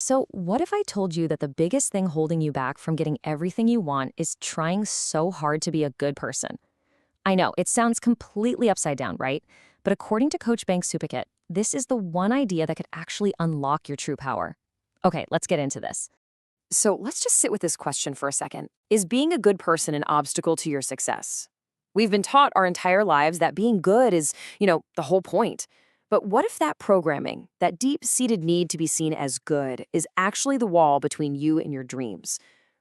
So, what if I told you that the biggest thing holding you back from getting everything you want is trying so hard to be a good person? I know, it sounds completely upside down, right? But according to Coach Banket, this is the one idea that could actually unlock your true power. Okay, let's get into this. So let's just sit with this question for a second. Is being a good person an obstacle to your success? We've been taught our entire lives that being good is, the whole point. But what if that programming, that deep-seated need to be seen as good, is actually the wall between you and your dreams?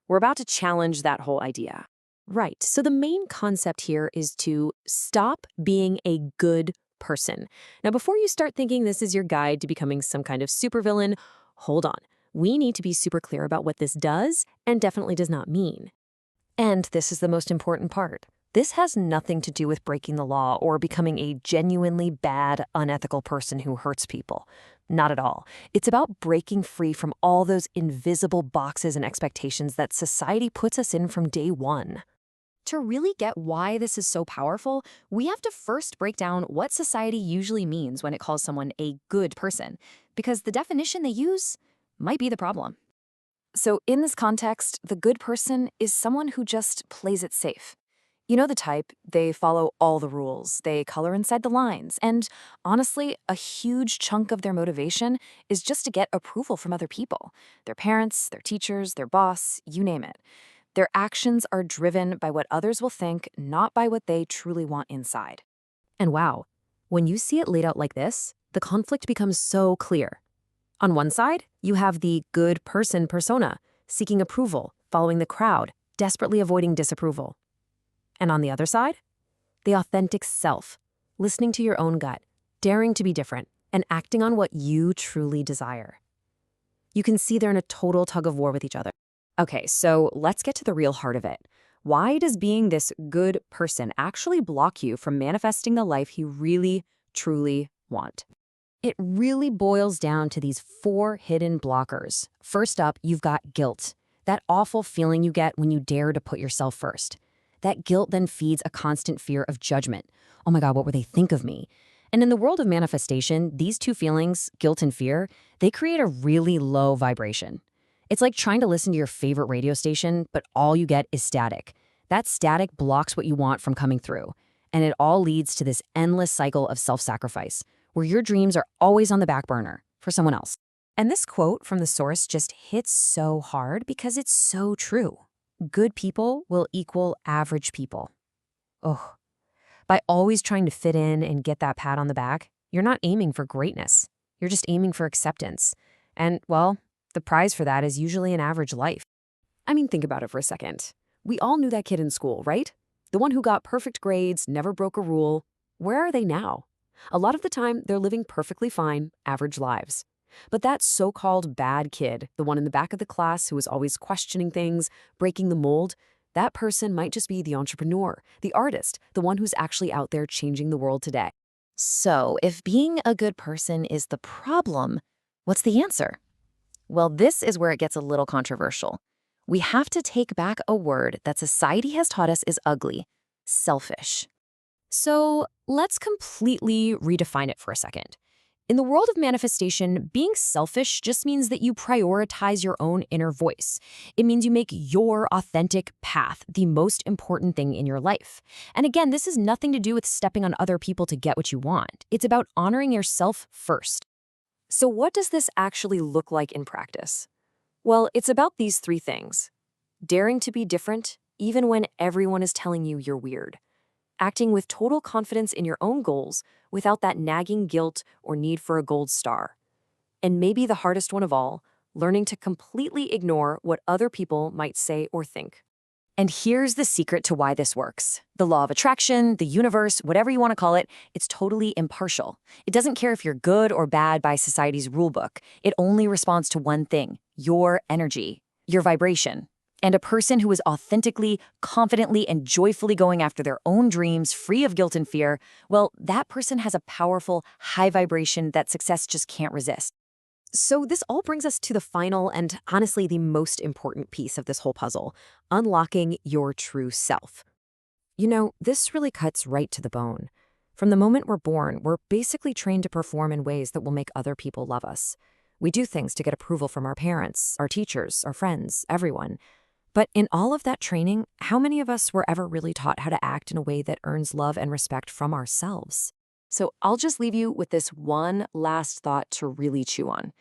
We're about to challenge that whole idea. Right. So the main concept here is to stop being a good person. Now, before you start thinking this is your guide to becoming some kind of supervillain, hold on. We need to be super clear about what this does and definitely does not mean. And this is the most important part. This has nothing to do with breaking the law or becoming a genuinely bad, unethical person who hurts people. Not at all. It's about breaking free from all those invisible boxes and expectations that society puts us in from day one. To really get why this is so powerful, we have to first break down what society usually means when it calls someone a good person, because the definition they use might be the problem. So in this context, the good person is someone who just plays it safe. You know the type, they follow all the rules, they color inside the lines, and honestly, a huge chunk of their motivation is just to get approval from other people. Their parents, their teachers, their boss, you name it. Their actions are driven by what others will think, not by what they truly want inside. And wow, when you see it laid out like this, the conflict becomes so clear. On one side, you have the good person persona, seeking approval, following the crowd, desperately avoiding disapproval. And on the other side, the authentic self, listening to your own gut, daring to be different, and acting on what you truly desire. You can see they're in a total tug of war with each other. Okay, so let's get to the real heart of it. Why does being this good person actually block you from manifesting the life you really, truly want? It really boils down to these 4 hidden blockers. First up, you've got guilt, that awful feeling you get when you dare to put yourself first. That guilt then feeds a constant fear of judgment. Oh my God, what would they think of me? And in the world of manifestation, these 2 feelings, guilt and fear, they create a really low vibration. It's like trying to listen to your favorite radio station, but all you get is static. That static blocks what you want from coming through. And it all leads to this endless cycle of self-sacrifice, where your dreams are always on the back burner for someone else. And this quote from the source just hits so hard because it's so true. Good people will equal average people. Oh, by always trying to fit in and get that pat on the back, you're not aiming for greatness. You're just aiming for acceptance. And, well, the prize for that is usually an average life. I mean, think about it for a second. We all knew that kid in school, right? The one who got perfect grades, never broke a rule. Where are they now? A lot of the time, they're living perfectly fine, average lives. But that so-called bad kid, the one in the back of the class who was always questioning things, breaking the mold, that person might just be the entrepreneur, the artist, the one who's actually out there changing the world today. So, if being a good person is the problem, what's the answer? Well, this is where it gets a little controversial. We have to take back a word that society has taught us is ugly: selfish. So let's completely redefine it for a second. In the world of manifestation, being selfish just means that you prioritize your own inner voice. It means you make your authentic path the most important thing in your life. And again, this has nothing to do with stepping on other people to get what you want. It's about honoring yourself first. So what does this actually look like in practice? Well, it's about these 3 things. Daring to be different, even when everyone is telling you you're weird. Acting with total confidence in your own goals without that nagging guilt or need for a gold star. And maybe the hardest one of all, learning to completely ignore what other people might say or think. And here's the secret to why this works. The law of attraction, the universe, whatever you want to call it, it's totally impartial. It doesn't care if you're good or bad by society's rulebook. It only responds to one thing: your energy, your vibration. And a person who is authentically, confidently, and joyfully going after their own dreams, free of guilt and fear, well, that person has a powerful, high vibration that success just can't resist. So this all brings us to the final and honestly the most important piece of this whole puzzle: unlocking your true self. You know, this really cuts right to the bone. From the moment we're born, we're basically trained to perform in ways that will make other people love us. We do things to get approval from our parents, our teachers, our friends, everyone. But in all of that training, how many of us were ever really taught how to act in a way that earns love and respect from ourselves? So I'll just leave you with this one last thought to really chew on.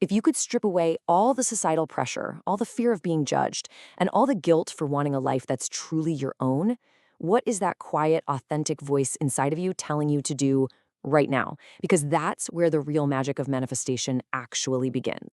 If you could strip away all the societal pressure, all the fear of being judged, and all the guilt for wanting a life that's truly your own, what is that quiet, authentic voice inside of you telling you to do right now? Because that's where the real magic of manifestation actually begins.